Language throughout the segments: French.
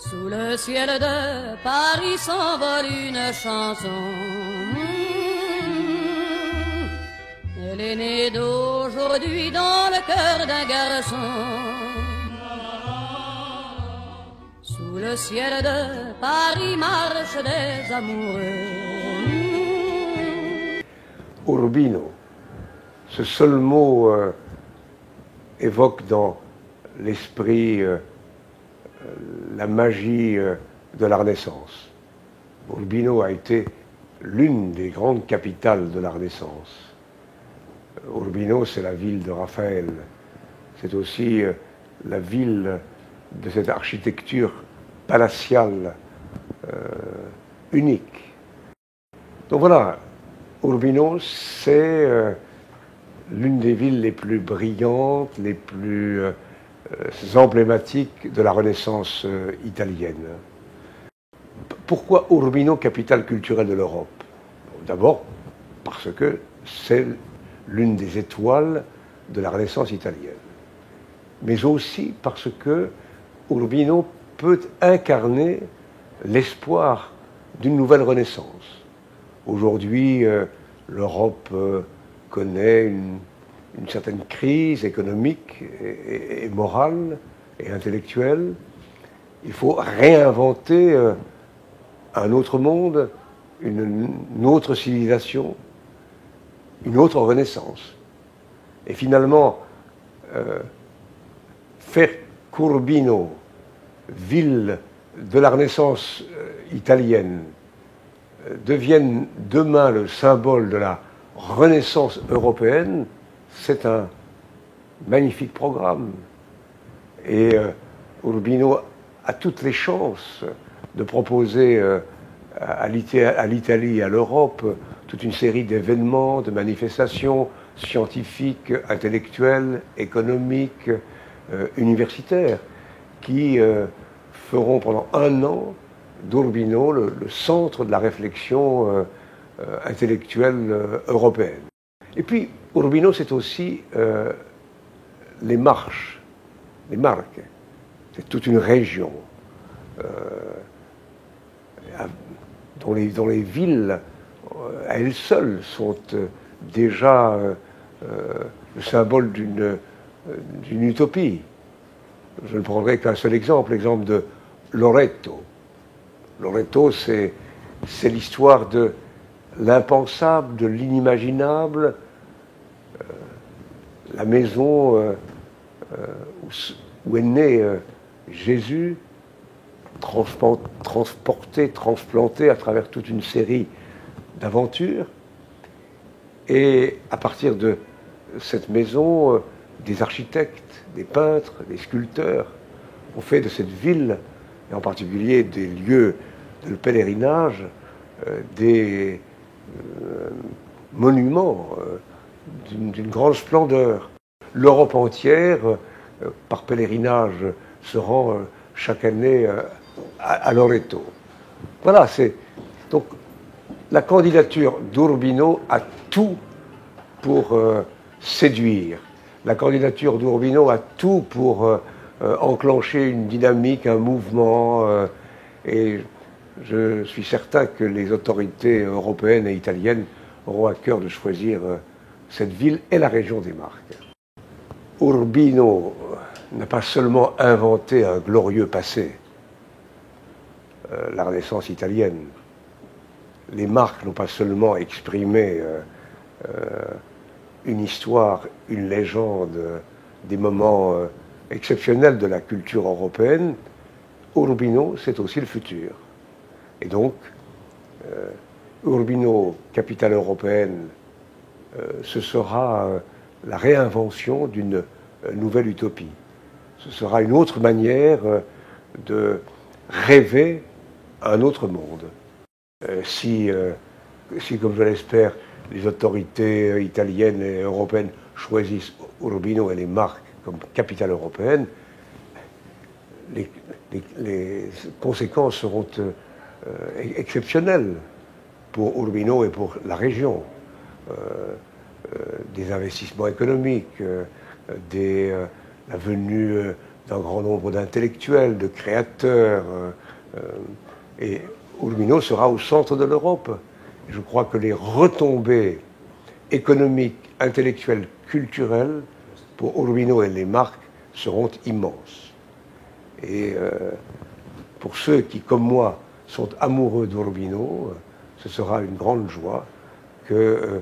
Sous le ciel de Paris s'envole une chanson. Elle est née d'aujourd'hui dans le cœur d'un garçon. Sous le ciel de Paris marchent des amoureux. Urbino, ce seul mot évoque dans l'esprit la magie de la Renaissance. Urbino a été l'une des grandes capitales de la Renaissance. Urbino, c'est la ville de Raphaël. C'est aussi la ville de cette architecture palatiale unique. Donc voilà, Urbino, c'est l'une des villes les plus brillantes, les plus emblématiques de la Renaissance italienne. Pourquoi Urbino, capitale culturelle de l'Europe? D'abord parce que c'est l'une des étoiles de la Renaissance italienne. Mais aussi parce que Urbino peut incarner l'espoir d'une nouvelle Renaissance. Aujourd'hui, l'Europe connaît une certaine crise économique et morale et intellectuelle. Il faut réinventer un autre monde, une autre civilisation, une autre renaissance. Et finalement, faire qu'Urbino, ville de la Renaissance italienne, devienne demain le symbole de la Renaissance européenne, c'est un magnifique programme. Et Urbino a toutes les chances de proposer à l'Italie et à l'Europe toute une série d'événements, de manifestations scientifiques, intellectuelles, économiques, universitaires, qui feront pendant un an d'Urbino le centre de la réflexion intellectuelle européenne. Et puis, Urbino, c'est aussi les marches, les marques. C'est toute une région dont les villes, à elles seules, sont déjà le symbole d'une utopie. Je ne prendrai qu'un seul exemple, l'exemple de Loreto. Loreto, c'est l'histoire de l'impensable, de l'inimaginable, la maison où est né Jésus, transplanté à travers toute une série d'aventures. Et à partir de cette maison, des architectes, des peintres, des sculpteurs ont fait de cette ville, et en particulier des lieux de pèlerinage, des monuments d'une grande splendeur. L'Europe entière, par pèlerinage, se rend chaque année à Loreto. Voilà, c'est donc la candidature d'Urbino a tout pour séduire. La candidature d'Urbino a tout pour enclencher une dynamique, un mouvement. Et je suis certain que les autorités européennes et italiennes auront à cœur de choisir cette ville et la région des Marques. Urbino n'a pas seulement inventé un glorieux passé, la Renaissance italienne. Les Marques n'ont pas seulement exprimé une histoire, une légende, des moments exceptionnels de la culture européenne. Urbino, c'est aussi le futur. Et donc, Urbino, capitale européenne, ce sera la réinvention d'une nouvelle utopie. Ce sera une autre manière de rêver un autre monde. Si, comme je l'espère, les autorités italiennes et européennes choisissent Urbino et les Marques comme capitale européenne, les conséquences seront exceptionnelles pour Urbino et pour la région. Des investissements économiques, la venue d'un grand nombre d'intellectuels, de créateurs, et Urbino sera au centre de l'Europe. Je crois que les retombées économiques, intellectuelles, culturelles pour Urbino et les marques seront immenses. Et pour ceux qui, comme moi, sont amoureux d'Urbino, ce sera une grande joie de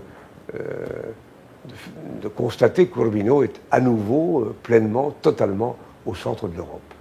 constater qu'Urbino est à nouveau, pleinement, totalement au centre de l'Europe.